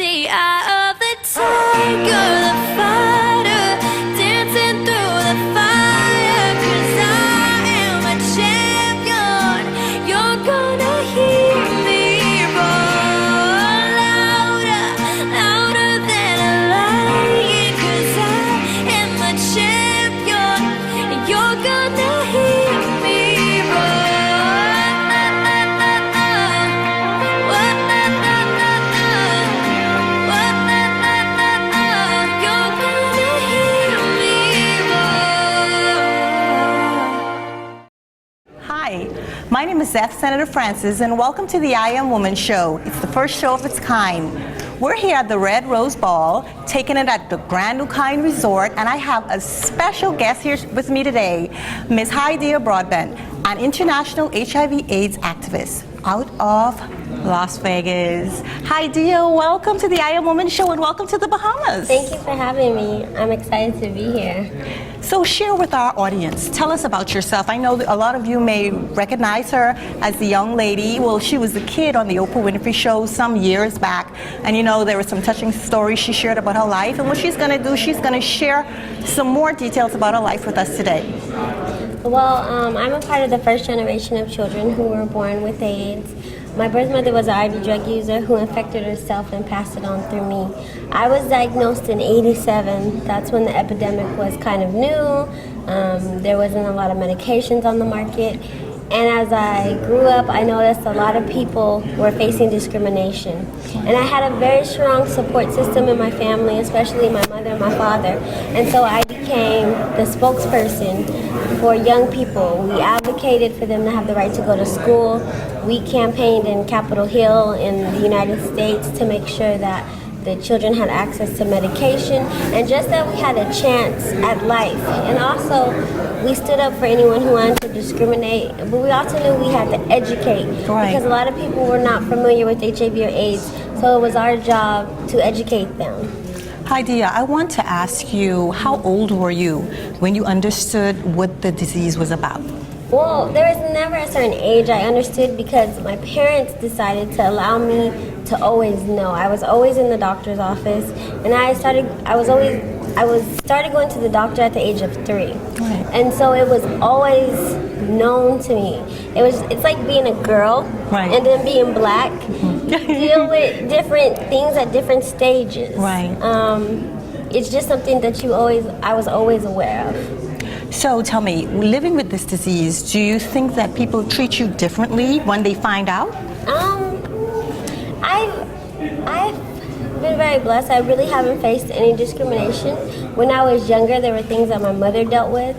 the eye of the tiger, the fighter, dancing through the fire. 'Cause I am a champion. You're gonna hear me roar louder, louder than a lion. 'Cause I am a champion. You're gonna hear me roar. Hi, my name is F. Senator Francis, and welcome to the I Am Woman Show. It's the first show of its kind. We're here at the Red Rose Ball, taking it at the Grand Ukine Resort, and I have a special guest here with me today, Ms. Hydeia Broadbent, an international HIV/AIDS activist out of Las Vegas. Hydeia, welcome to the I Am Woman Show, and welcome to the Bahamas. Thank you for having me. I'm excited to be here. So share with our audience. Tell us about yourself. I know that a lot of you may recognize her as the young lady. Well, she was a kid on the Oprah Winfrey Show some years back. And you know, there were some touching stories she shared about her life. And what she's going to do, she's going to share some more details about her life with us today. Well, I'm a part of the first generation of children who were born with AIDS. My birth mother was an IV drug user who infected herself and passed it on through me. I was diagnosed in '87. That's when the epidemic was kind of new. There wasn't a lot of medications on the market. And as I grew up, I noticed a lot of people were facing discrimination. And I had a very strong support system in my family, especially my mother and my father. And so I became the spokesperson for young people. We advocated for them to have the right to go to school. We campaigned in Capitol Hill in the United States to make sure that the children had access to medication and just that we had a chance at life. And also, we stood up for anyone who wanted to discriminate, but we also knew we had to educate because a lot of people were not familiar with HIV or AIDS, so it was our job to educate them. Hydeia, I want to ask you, how old were you when you understood what the disease was about? Well, there was never a certain age I understood because my parents decided to allow me to always know. I was always in the doctor's office, and I started going to the doctor at the age of 3. Right. And so it was always known to me. It's like being a girl and then being black. You deal with different things at different stages. Right. It's just something that I was always aware of. So tell me, living with this disease, do you think that people treat you differently when they find out? I've been very blessed. I really haven't faced any discrimination. When I was younger, there were things that my mother dealt with,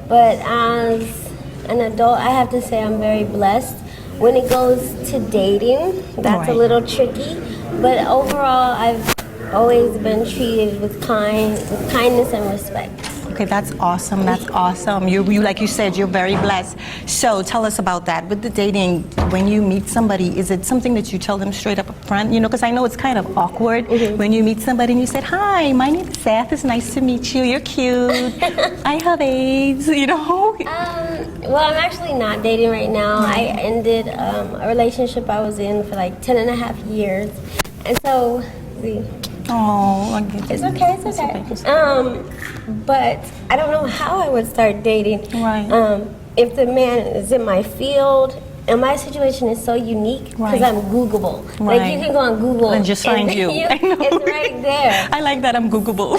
but as an adult, I have to say I'm very blessed. When it goes to dating, that's a little tricky, but overall, I've always been treated with kindness and respect. Okay, that's awesome. That's awesome. You, like you said, you're very blessed. So tell us about that. With the dating, when you meet somebody, is it something that you tell them straight up front? You know, because I know it's kind of awkward when you meet somebody and you said, "Hi, my name is Seth. It's nice to meet you. You're cute. I have AIDS." You know. Well, I'm actually not dating right now. I ended a relationship I was in for like 10 and a half years, and so. Oh, it's okay. But I don't know how I would start dating. Right. If the man is in my field, and my situation is so unique because I'm Googleable. Like you can go on Google and just find you. I know. It's right there. I like that I'm Googleable.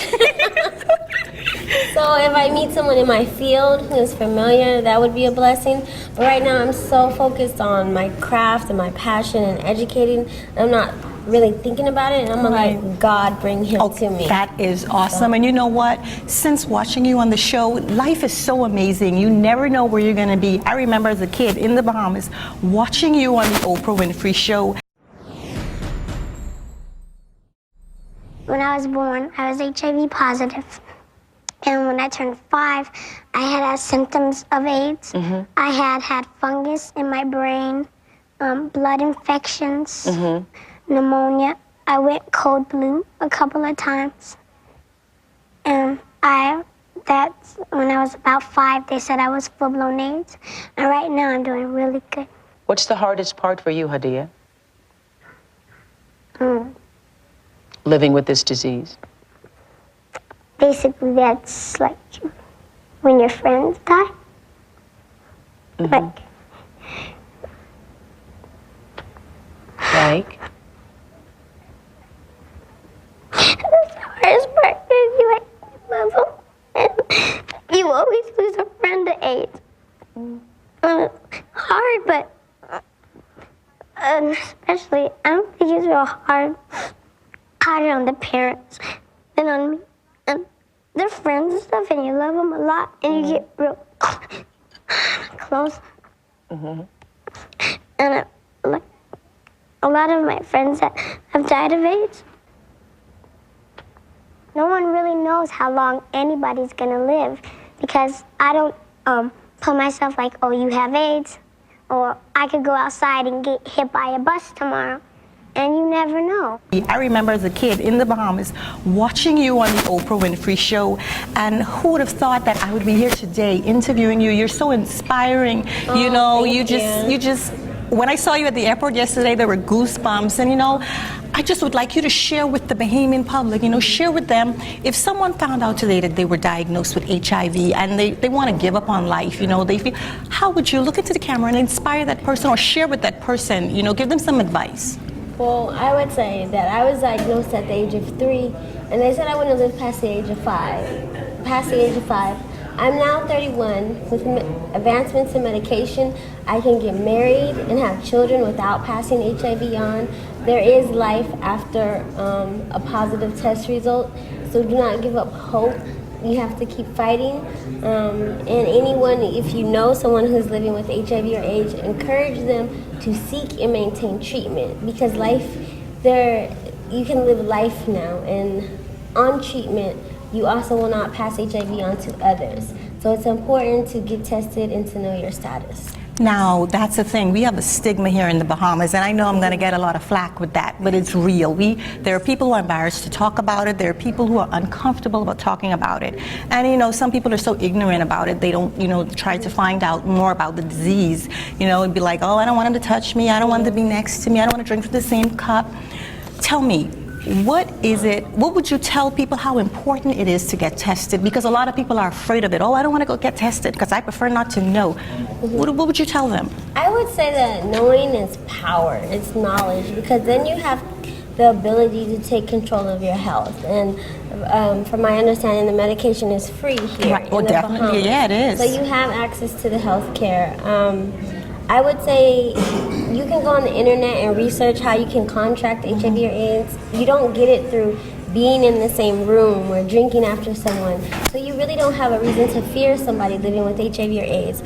So if I meet someone in my field who is familiar, that would be a blessing. But right now I'm so focused on my craft and my passion and educating. I'm not really thinking about it, and I'm gonna let God bring him to me. That is awesome. And you know what? Since watching you on the show, life is so amazing. You never know where you're gonna be. I remember as a kid in the Bahamas watching you on the Oprah Winfrey Show. When I was born, I was HIV positive. And when I turned 5, I had symptoms of AIDS. I had fungus in my brain, blood infections, pneumonia. I went cold blue a couple of times. And that's when I was about 5, they said I was full-blown AIDS. And right now I'm doing really good. What's the hardest part for you, Hydeia? living with this disease? Basically, that's like when your friends die. Like, that's the hardest part because you love them and you always lose a friend to AIDS. Hard, but especially, I don't think it's real harder on the parents than on me. And they're friends and stuff, and you love them a lot, and you get real close. And like a lot of my friends that have died of AIDS, no one really knows how long anybody's gonna live because I don't put myself like, oh, you have AIDS, or I could go outside and get hit by a bus tomorrow, and you never know. I remember as a kid in the Bahamas watching you on the Oprah Winfrey Show, and who would have thought that I would be here today interviewing you? You're so inspiring. You know, you just, when I saw you at the airport yesterday, there were goosebumps, and you know, I just would like you to share with the Bahamian public, you know, share with them, if someone found out today that they were diagnosed with HIV and they want to give up on life, you know, they feel, how would you look into the camera and inspire that person or share with that person, you know, give them some advice? Well, I would say that I was diagnosed at the age of 3, and they said I wouldn't live past the age of 5. Past the age of 5. I'm now 31. With advancements in medication, I can get married and have children without passing HIV on. There is life after a positive test result, so do not give up hope. You have to keep fighting. And anyone, if you know someone who's living with HIV or AIDS, encourage them to seek and maintain treatment, because life, you can live life now, and on treatment, you also will not pass HIV on to others. So it's important to get tested and to know your status. Now, that's the thing. We have a stigma here in the Bahamas, and I know I'm going to get a lot of flack with that, but it's real. There are people who are embarrassed to talk about it. There are people who are uncomfortable about talking about it. And, you know, some people are so ignorant about it, they don't, you know, try to find out more about the disease. You know, it'd be like, oh, I don't want him to touch me. I don't want him to be next to me. I don't want to drink from the same cup. Tell me, what would you tell people how important it is to get tested? Because a lot of people are afraid of it. Oh, I don't want to go get tested because I prefer not to know. What would you tell them? I would say that knowing is power, it's knowledge, because then you have the ability to take control of your health. And from my understanding, the medication is free here. Right. Well, definitely, Bahamas. yeah, it is. So you have access to the health care. I would say you can go on the internet and research how you can contract HIV or AIDS. You don't get it through being in the same room or drinking after someone. So you really don't have a reason to fear somebody living with HIV or AIDS.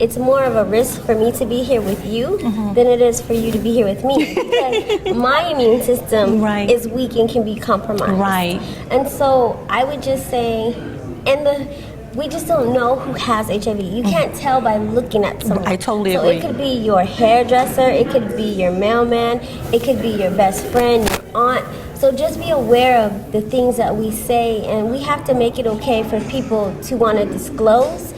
It's more of a risk for me to be here with you than it is for you to be here with me, because my immune system is weak and can be compromised. Right. And so I would just say, we just don't know who has HIV. You can't tell by looking at someone. I totally agree. So it could be your hairdresser, it could be your mailman, it could be your best friend, your aunt. So just be aware of the things that we say, and we have to make it okay for people to want to disclose,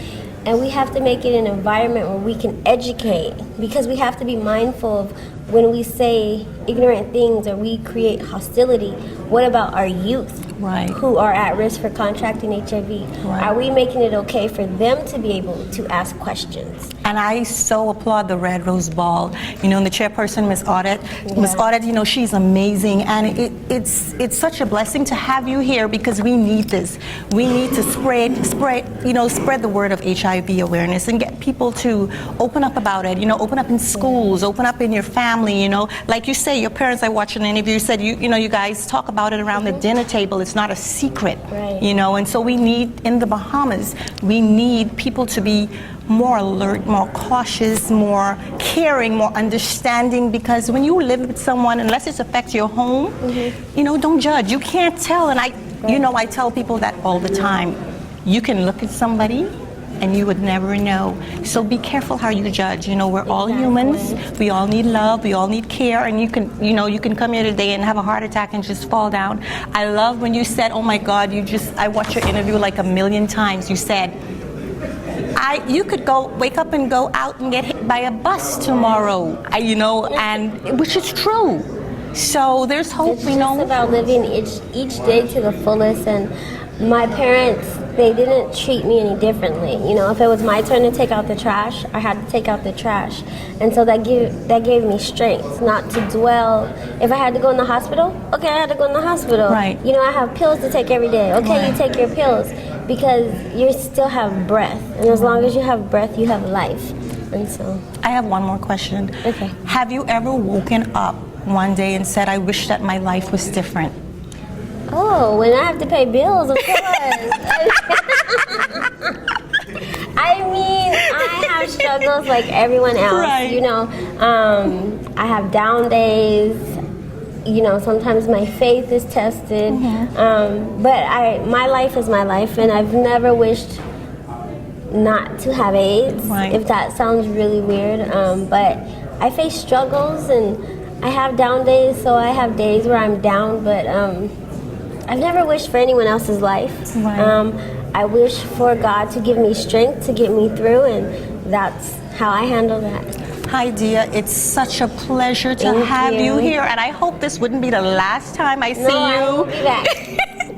and we have to make it an environment where we can educate, because we have to be mindful of when we say ignorant things or we create hostility. What about our youth? Right. Who are at risk for contracting HIV? Right. Are we making it okay for them to be able to ask questions? And I so applaud the Red Rose Ball. You know, and the chairperson, Miss Audette. Miss Audette, you know, she's amazing, and it's such a blessing to have you here, because we need this. We need to spread the word of HIV awareness and get people to open up about it. You know, open up in schools, open up in your family. You know, like you say, your parents. I watched an interview. You said you guys talk about it around the dinner table. It's not a secret. Right. You know, and so we need, in the Bahamas, we need people to be more alert, more cautious, more caring, more understanding, because when you live with someone, unless it affects your home, you know, don't judge. You can't tell, and I tell people that all the time. You can look at somebody and you would never know. So be careful how you judge. You know, we're all humans. We all need love. We all need care. And you can come here today and have a heart attack and just fall down. I love when you said, oh my God, I watched your interview like 1,000,000 times. You said, you could wake up and go out and get hit by a bus tomorrow, and which is true. So there's hope, It's you just know. about living each day to the fullest. And my parents, they didn't treat me any differently. You know, if it was my turn to take out the trash, I had to take out the trash. And so that gave me strength not to dwell. If I had to go in the hospital, okay, I had to go in the hospital. Right. You know, I have pills to take every day. Okay, Right. you take your pills because you still have breath. And as long as you have breath, you have life. And so, I have one more question. Okay. Have you ever woken up one day and said, I wish that my life was different? oh, when I have to pay bills, of course. I mean, I have struggles like everyone else. Right. You know, I have down days. You know, sometimes my faith is tested. But my life is my life, and I've never wished not to have AIDS. Right. If that sounds really weird, but I face struggles and I have down days. So I have days where I'm down, but I've never wished for anyone else's life. Right. I wish for God to give me strength to get me through, and that's how I handle that. Hydeia, it's such a pleasure to Thank have you you. here, and I hope this wouldn't be the last time I see No, I you. will be back.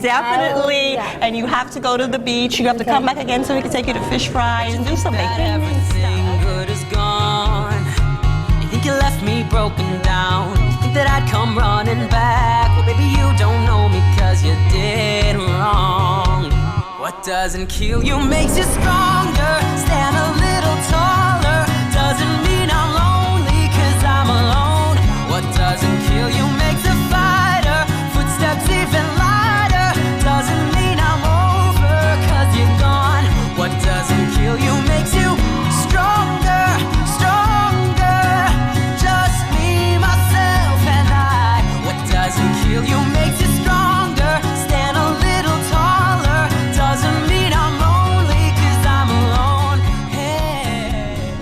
Definitely. I will be back. And you have to go to the beach. You have to Okay. come back again so we can take you to fish fries and do some vacation Everything stuff. good is gone. You think you left me broken down. You think that I'd come running back. Well, baby, you don't know me 'cause you did wrong. What doesn't kill you makes you stronger. Stand